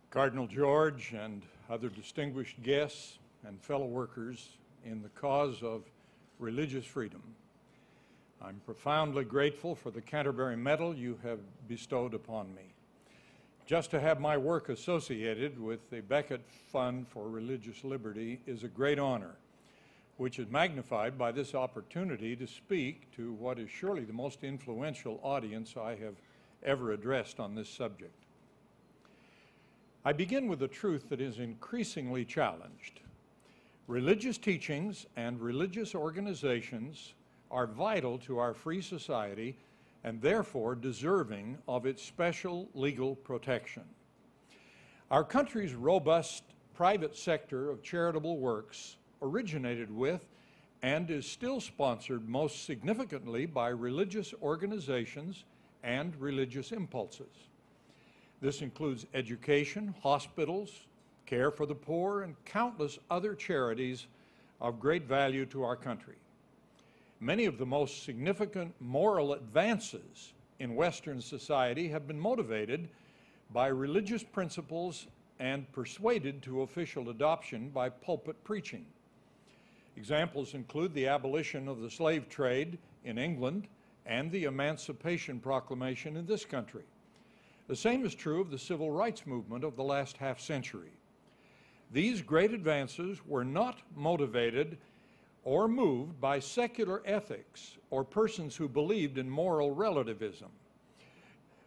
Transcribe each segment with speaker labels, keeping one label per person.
Speaker 1: Cardinal George and other distinguished guests and fellow workers in the cause of religious freedom, I'm profoundly grateful for the Canterbury Medal you have bestowed upon me. Just to have my work associated with the Becket Fund for Religious Liberty is a great honor, which is magnified by this opportunity to speak to what is surely the most influential audience I have ever addressed on this subject. I begin with a truth that is increasingly challenged. Religious teachings and religious organizations are vital to our free society and therefore deserving of its special legal protection. Our country's robust private sector of charitable works originated with and is still sponsored most significantly by religious organizations and religious impulses. This includes education, hospitals, care for the poor, and countless other charities of great value to our country. Many of the most significant moral advances in Western society have been motivated by religious principles and persuaded to official adoption by pulpit preaching. Examples include the abolition of the slave trade in England and the Emancipation Proclamation in this country. The same is true of the civil rights movement of the last half-century. These great advances were not motivated or moved by secular ethics or persons who believed in moral relativism.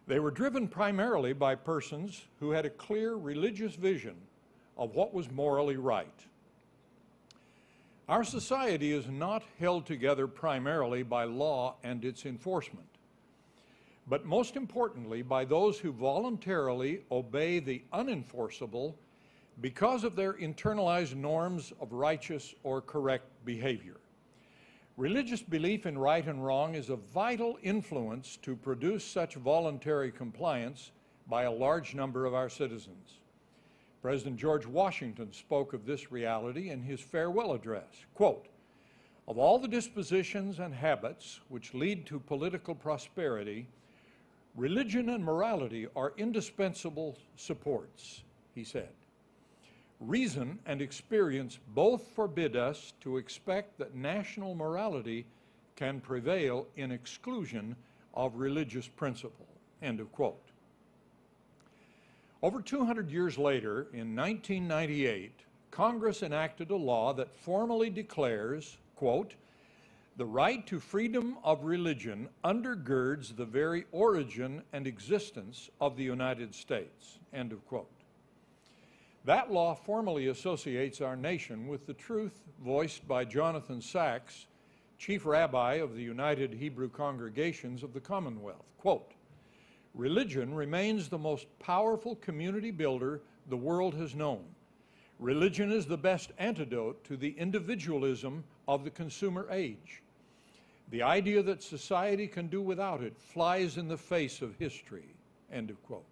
Speaker 1: They were driven primarily by persons who had a clear religious vision of what was morally right. Our society is not held together primarily by law and its enforcement, but most importantly by those who voluntarily obey the unenforceable because of their internalized norms of righteous or correct behavior. Religious belief in right and wrong is a vital influence to produce such voluntary compliance by a large number of our citizens. President George Washington spoke of this reality in his farewell address. Quote, "Of all the dispositions and habits which lead to political prosperity, religion and morality are indispensable supports," he said. Reason and experience both forbid us to expect that national morality can prevail in exclusion of religious principle. End of quote. Over 200 years later, in 1998, Congress enacted a law that formally declares, quote, "The right to freedom of religion undergirds the very origin and existence of the United States," end of quote. That law formally associates our nation with the truth voiced by Jonathan Sacks, Chief Rabbi of the United Hebrew Congregations of the Commonwealth. Quote, "Religion remains the most powerful community builder the world has known. Religion is the best antidote to the individualism of the consumer age. The idea that society can do without it flies in the face of history," end of quote.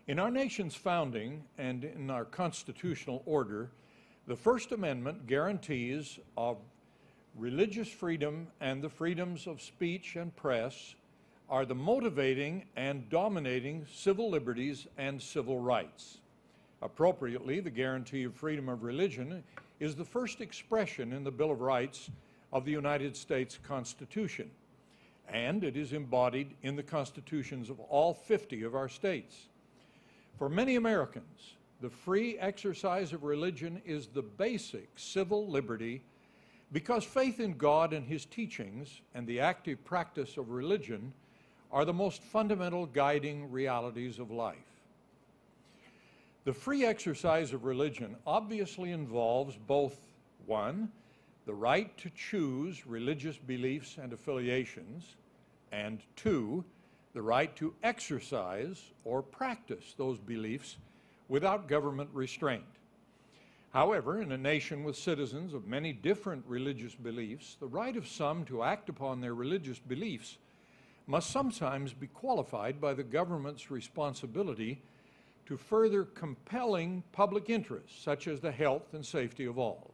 Speaker 1: In our nation's founding and in our constitutional order, the First Amendment guarantees of religious freedom and the freedoms of speech and press are the motivating and dominating civil liberties and civil rights. Appropriately, the guarantee of freedom of religion is the first expression in the Bill of Rights of the United States Constitution, and it is embodied in the constitutions of all 50 of our states. For many Americans, the free exercise of religion is the basic civil liberty because faith in God and His teachings and the active practice of religion are the most fundamental guiding realities of life. The free exercise of religion obviously involves both, one, the right to choose religious beliefs and affiliations, and two, the right to exercise or practice those beliefs without government restraint. However, in a nation with citizens of many different religious beliefs, the right of some to act upon their religious beliefs must sometimes be qualified by the government's responsibility to further compelling public interests, such as the health and safety of all.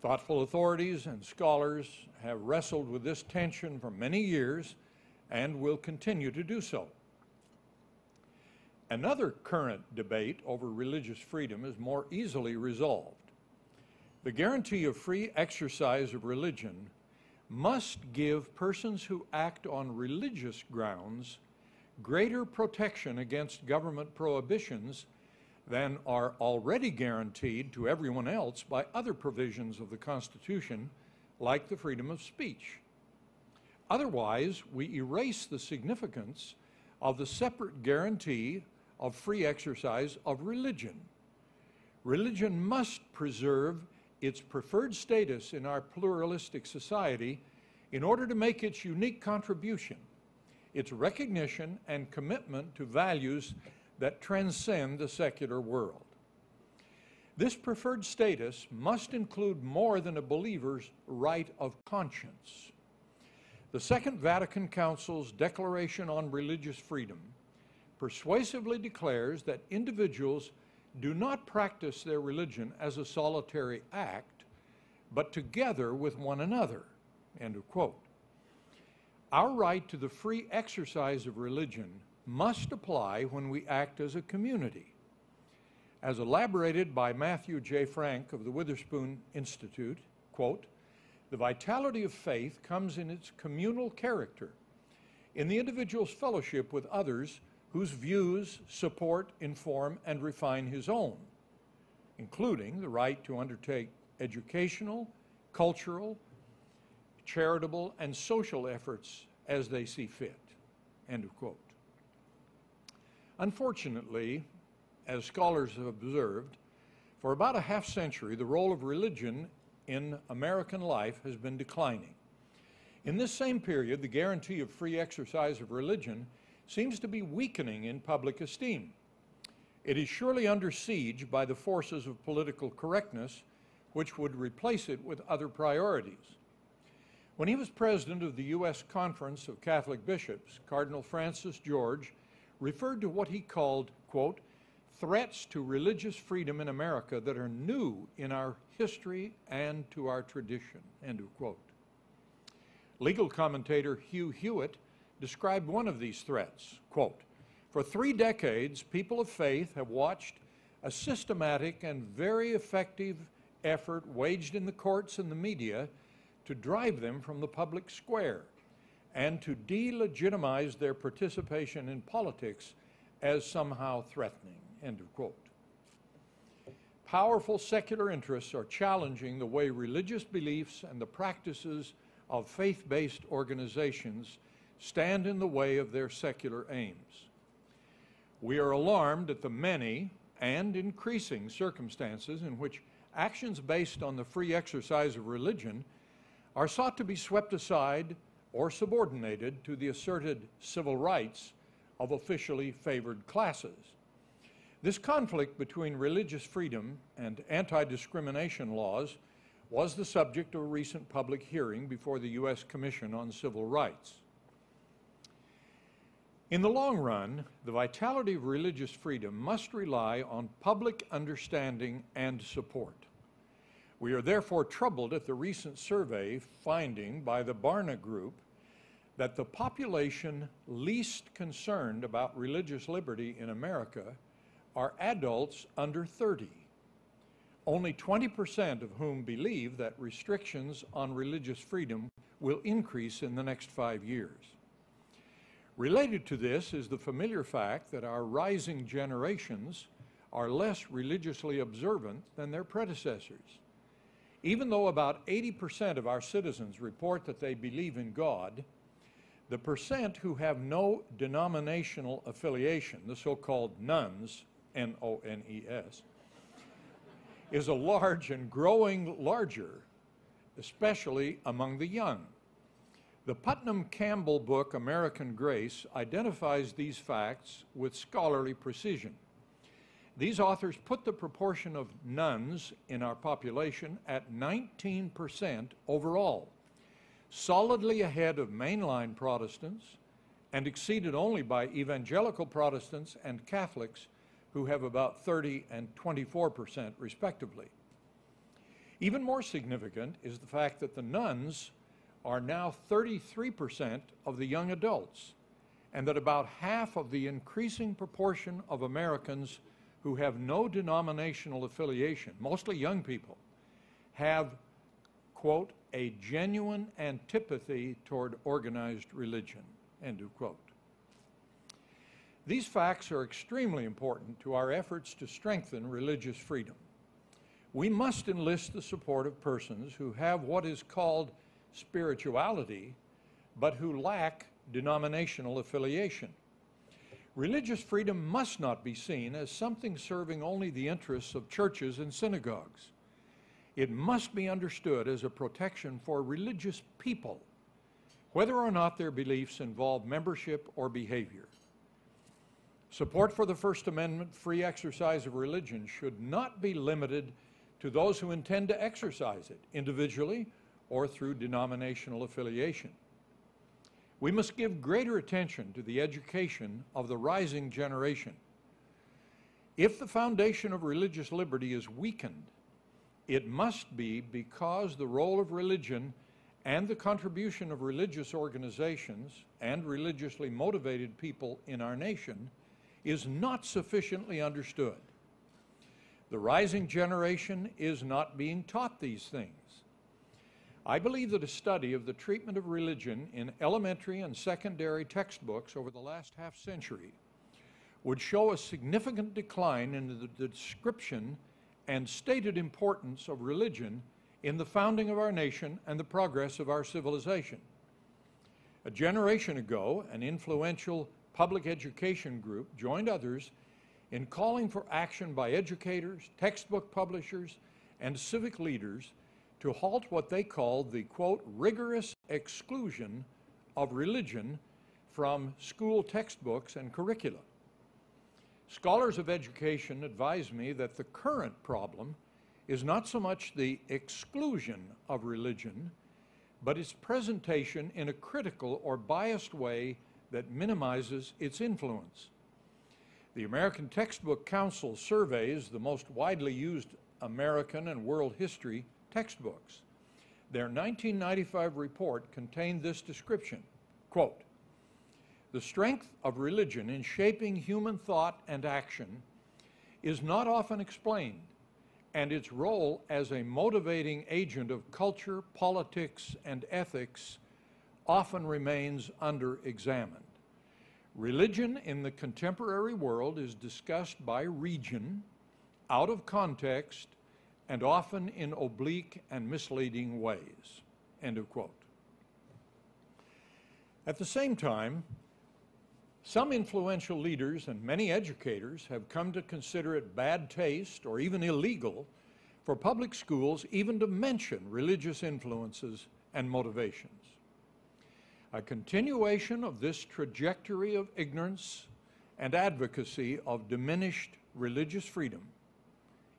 Speaker 1: Thoughtful authorities and scholars have wrestled with this tension for many years and will continue to do so. Another current debate over religious freedom is more easily resolved. The guarantee of free exercise of religion must give persons who act on religious grounds greater protection against government prohibitions than are already guaranteed to everyone else by other provisions of the Constitution, like the freedom of speech. Otherwise, we erase the significance of the separate guarantee of free exercise of religion. Religion must preserve its preferred status in our pluralistic society in order to make its unique contribution, its recognition and commitment to values that transcend the secular world. This preferred status must include more than a believer's right of conscience. The Second Vatican Council's Declaration on Religious Freedom persuasively declares that individuals do not practice their religion as a solitary act, but together with one another, end of quote. Our right to the free exercise of religion must apply when we act as a community. As elaborated by Matthew J. Frank of the Witherspoon Institute, quote, "The vitality of faith comes in its communal character, in the individual's fellowship with others whose views support, inform, and refine his own, including the right to undertake educational, cultural, charitable, and social efforts as they see fit," end of quote. Unfortunately, as scholars have observed, for about a half century, the role of religion in American life has been declining. In this same period, the guarantee of free exercise of religion seems to be weakening in public esteem. It is surely under siege by the forces of political correctness, which would replace it with other priorities. When he was president of the U.S. Conference of Catholic Bishops, Cardinal Francis George referred to what he called, quote, "threats to religious freedom in America that are new in our history and to our tradition," end of quote. Legal commentator Hugh Hewitt described one of these threats, quote, "For 3 decades, people of faith have watched a systematic and very effective effort waged in the courts and the media to drive them from the public square and to delegitimize their participation in politics as somehow threatening," end of quote. Powerful secular interests are challenging the way religious beliefs and the practices of faith-based organizations stand in the way of their secular aims. We are alarmed at the many and increasing circumstances in which actions based on the free exercise of religion are sought to be swept aside or subordinated to the asserted civil rights of officially favored classes. This conflict between religious freedom and anti-discrimination laws was the subject of a recent public hearing before the U.S. Commission on Civil Rights. In the long run, the vitality of religious freedom must rely on public understanding and support. We are therefore troubled at the recent survey finding by the Barna Group that the population least concerned about religious liberty in America are adults under 30, only 20% of whom believe that restrictions on religious freedom will increase in the next 5 years. Related to this is the familiar fact that our rising generations are less religiously observant than their predecessors. Even though about 80% of our citizens report that they believe in God, the percent who have no denominational affiliation, the so-called nones, N-O-N-E-S, is a large and growing larger, especially among the young. The Putnam-Campbell book, American Grace, identifies these facts with scholarly precision. These authors put the proportion of nones in our population at 19% overall, solidly ahead of mainline Protestants and exceeded only by evangelical Protestants and Catholics, who have about 30 and 24% respectively. Even more significant is the fact that the nuns are now 33% of the young adults, and that about half of the increasing proportion of Americans who have no denominational affiliation, mostly young people, have, quote, a genuine antipathy toward organized religion, end of quote. These facts are extremely important to our efforts to strengthen religious freedom. We must enlist the support of persons who have what is called spirituality, but who lack denominational affiliation. Religious freedom must not be seen as something serving only the interests of churches and synagogues. It must be understood as a protection for religious people, whether or not their beliefs involve membership or behavior. Support for the First Amendment free exercise of religion should not be limited to those who intend to exercise it individually or through denominational affiliation. We must give greater attention to the education of the rising generation. If the foundation of religious liberty is weakened, it must be because the role of religion and the contribution of religious organizations and religiously motivated people in our nation is not sufficiently understood. The rising generation is not being taught these things. I believe that a study of the treatment of religion in elementary and secondary textbooks over the last half-century would show a significant decline in the description and stated importance of religion in the founding of our nation and the progress of our civilization. A generation ago, an influential public education group joined others in calling for action by educators, textbook publishers, and civic leaders to halt what they called the, quote, rigorous exclusion of religion from school textbooks and curricula. Scholars of education advise me that the current problem is not so much the exclusion of religion, but its presentation in a critical or biased way that minimizes its influence. The American Textbook Council surveys the most widely used American and world history textbooks. Their 1995 report contained this description, quote, "The strength of religion in shaping human thought and action is not often explained, and its role as a motivating agent of culture, politics, and ethics often remains under-examined. Religion in the contemporary world is discussed by region, out of context, and often in oblique and misleading ways," end of quote. At the same time, some influential leaders and many educators have come to consider it bad taste or even illegal for public schools even to mention religious influences and motivations. A continuation of this trajectory of ignorance and advocacy of diminished religious freedom,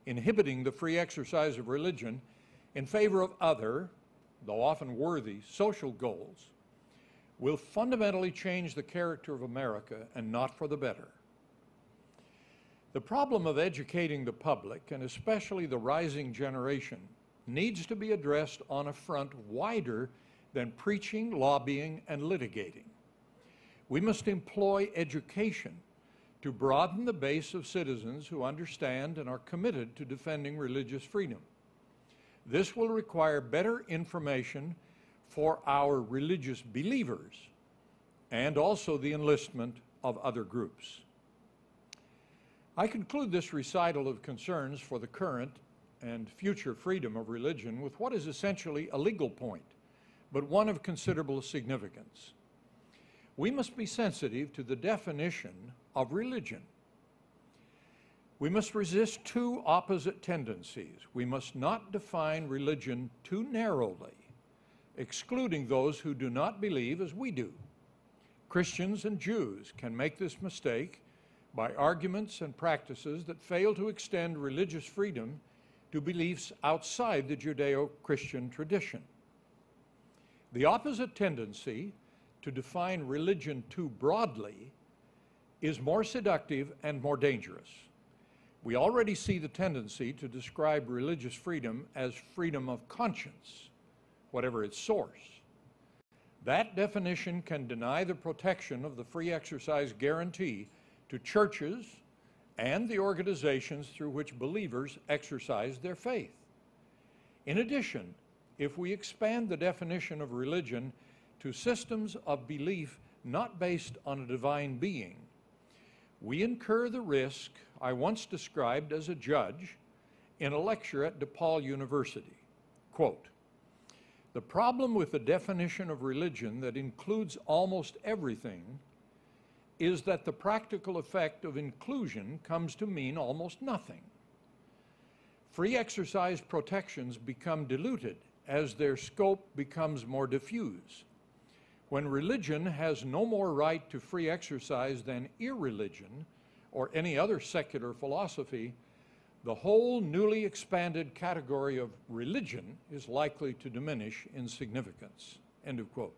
Speaker 1: inhibiting the free exercise of religion in favor of other, though often worthy, social goals, will fundamentally change the character of America and not for the better. The problem of educating the public, and especially the rising generation, needs to be addressed on a front wider than preaching, lobbying, and litigating. We must employ education to broaden the base of citizens who understand and are committed to defending religious freedom. This will require better information for our religious believers and also the enlistment of other groups. I conclude this recital of concerns for the current and future freedom of religion with what is essentially a legal point, but one of considerable significance. We must be sensitive to the definition of religion. We must resist two opposite tendencies. We must not define religion too narrowly, excluding those who do not believe as we do. Christians and Jews can make this mistake by arguments and practices that fail to extend religious freedom to beliefs outside the Judeo-Christian tradition. The opposite tendency to define religion too broadly is more seductive and more dangerous. We already see the tendency to describe religious freedom as freedom of conscience, whatever its source. That definition can deny the protection of the free exercise guarantee to churches and the organizations through which believers exercise their faith. In addition, if we expand the definition of religion to systems of belief not based on a divine being, we incur the risk I once described as a judge in a lecture at DePaul University. Quote, "The problem with the definition of religion that includes almost everything is that the practical effect of inclusion comes to mean almost nothing. Free exercise protections become diluted as their scope becomes more diffuse. When religion has no more right to free exercise than irreligion or any other secular philosophy, the whole newly expanded category of religion is likely to diminish in significance." End of quote.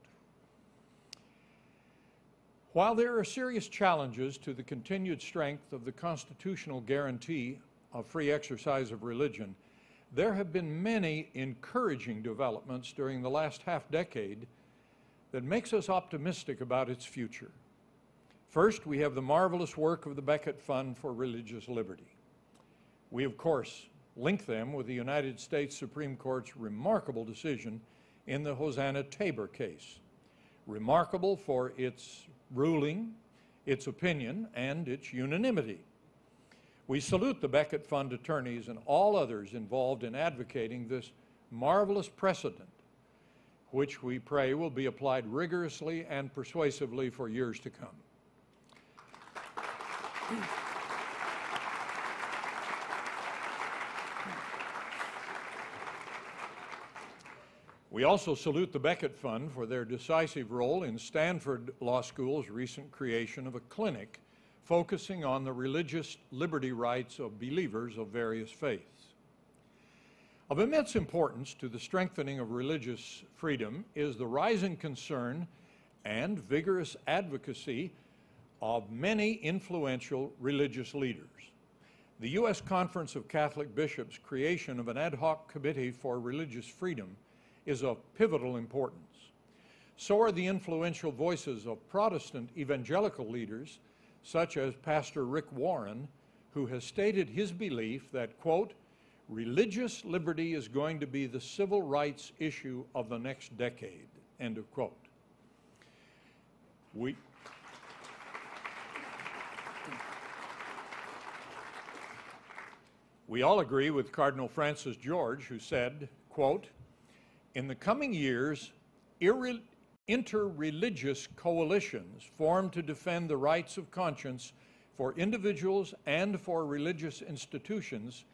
Speaker 1: While there are serious challenges to the continued strength of the constitutional guarantee of free exercise of religion, there have been many encouraging developments during the last half-decade that makes us optimistic about its future. First, we have the marvelous work of the Becket Fund for Religious Liberty. We, of course, link them with the United States Supreme Court's remarkable decision in the Hosanna-Tabor case. Remarkable for its ruling, its opinion, and its unanimity. We salute the Becket Fund attorneys and all others involved in advocating this marvelous precedent, which we pray will be applied rigorously and persuasively for years to come. We also salute the Becket Fund for their decisive role in Stanford Law School's recent creation of a clinic focusing on the religious liberty rights of believers of various faiths. Of immense importance to the strengthening of religious freedom is the rising concern and vigorous advocacy of many influential religious leaders. The U.S. Conference of Catholic Bishops' creation of an ad hoc committee for religious freedom is of pivotal importance. So are the influential voices of Protestant evangelical leaders, such as Pastor Rick Warren, who has stated his belief that, quote, "religious liberty is going to be the civil rights issue of the next decade," end of quote. We all agree with Cardinal Francis George, who said, quote, "In the coming years, interreligious coalitions formed to defend the rights of conscience for individuals and for religious institutions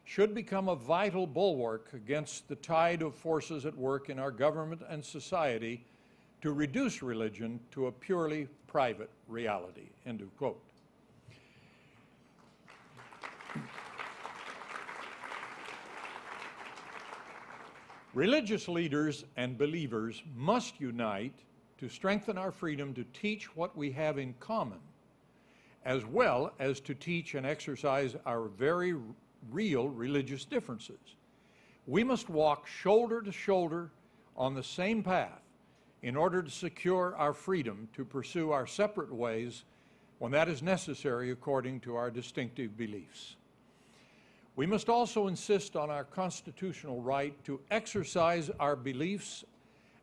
Speaker 1: should become a vital bulwark against the tide of forces at work in our government and society to reduce religion to a purely private reality," end of quote. Religious leaders and believers must unite to strengthen our freedom to teach what we have in common, as well as to teach and exercise our very real religious differences. We must walk shoulder to shoulder on the same path in order to secure our freedom to pursue our separate ways when that is necessary according to our distinctive beliefs. We must also insist on our constitutional right to exercise our beliefs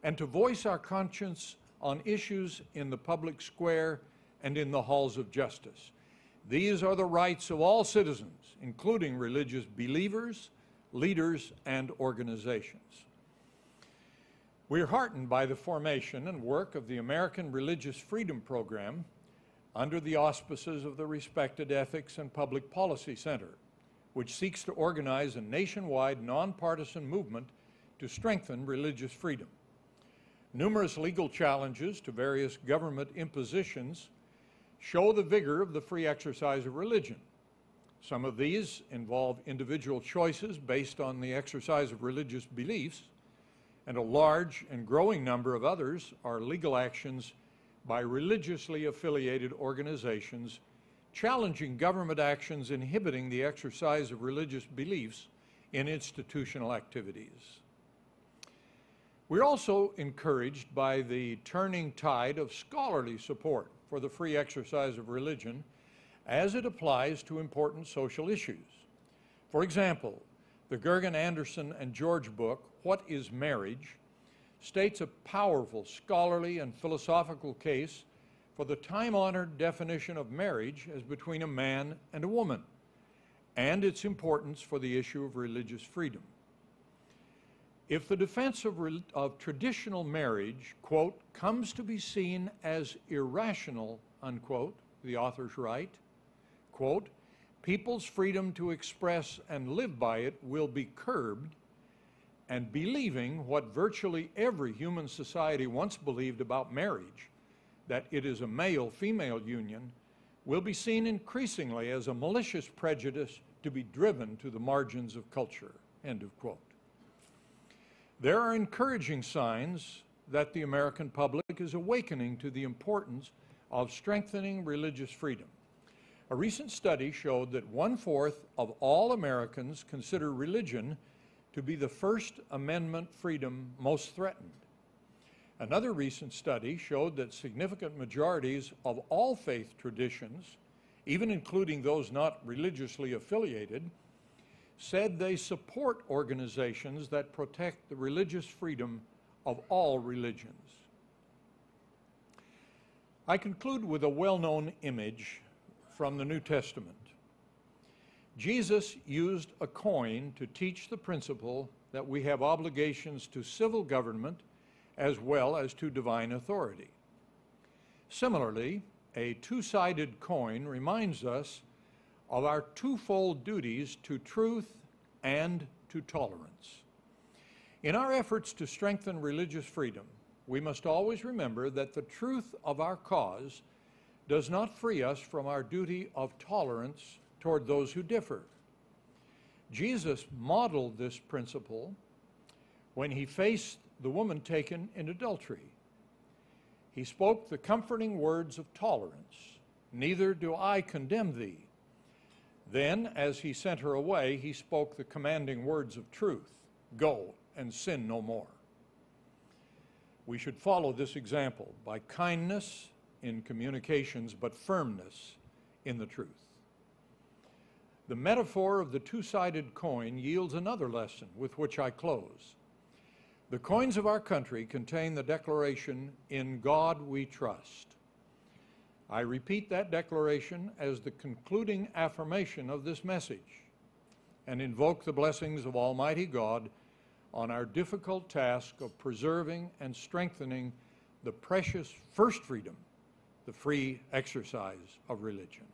Speaker 1: and to voice our conscience on issues in the public square and in the halls of justice. These are the rights of all citizens, including religious believers, leaders, and organizations. We are heartened by the formation and work of the American Religious Freedom Program under the auspices of the respected Ethics and Public Policy Center, which seeks to organize a nationwide nonpartisan movement to strengthen religious freedom. Numerous legal challenges to various government impositions show the vigor of the free exercise of religion. Some of these involve individual choices based on the exercise of religious beliefs, and a large and growing number of others are legal actions by religiously affiliated organizations challenging government actions inhibiting the exercise of religious beliefs in institutional activities. We're also encouraged by the turning tide of scholarly support for the free exercise of religion as it applies to important social issues. For example, the Gergen, Anderson, and George book, What is Marriage?, states a powerful scholarly and philosophical case for the time-honored definition of marriage as between a man and a woman, and its importance for the issue of religious freedom. If the defense of traditional marriage, quote, comes to be seen as irrational, unquote, the authors write, quote, people's freedom to express and live by it will be curbed, and believing what virtually every human society once believed about marriage, that it is a male-female union, will be seen increasingly as a malicious prejudice to be driven to the margins of culture, end of quote. There are encouraging signs that the American public is awakening to the importance of strengthening religious freedom. A recent study showed that 1/4 of all Americans consider religion to be the First Amendment freedom most threatened. Another recent study showed that significant majorities of all faith traditions, even including those not religiously affiliated, said they support organizations that protect the religious freedom of all religions. I conclude with a well-known image from the New Testament. Jesus used a coin to teach the principle that we have obligations to civil government as well as to divine authority. Similarly, a two-sided coin reminds us of our twofold duties to truth and to tolerance. In our efforts to strengthen religious freedom, we must always remember that the truth of our cause does not free us from our duty of tolerance toward those who differ. Jesus modeled this principle when he faced the woman taken in adultery. He spoke the comforting words of tolerance, "Neither do I condemn thee." Then, as he sent her away, he spoke the commanding words of truth, "Go and sin no more." We should follow this example by kindness in communications, but firmness in the truth. The metaphor of the two-sided coin yields another lesson with which I close. The coins of our country contain the declaration, "In God we trust." I repeat that declaration as the concluding affirmation of this message and invoke the blessings of Almighty God on our difficult task of preserving and strengthening the precious first freedom, the free exercise of religion.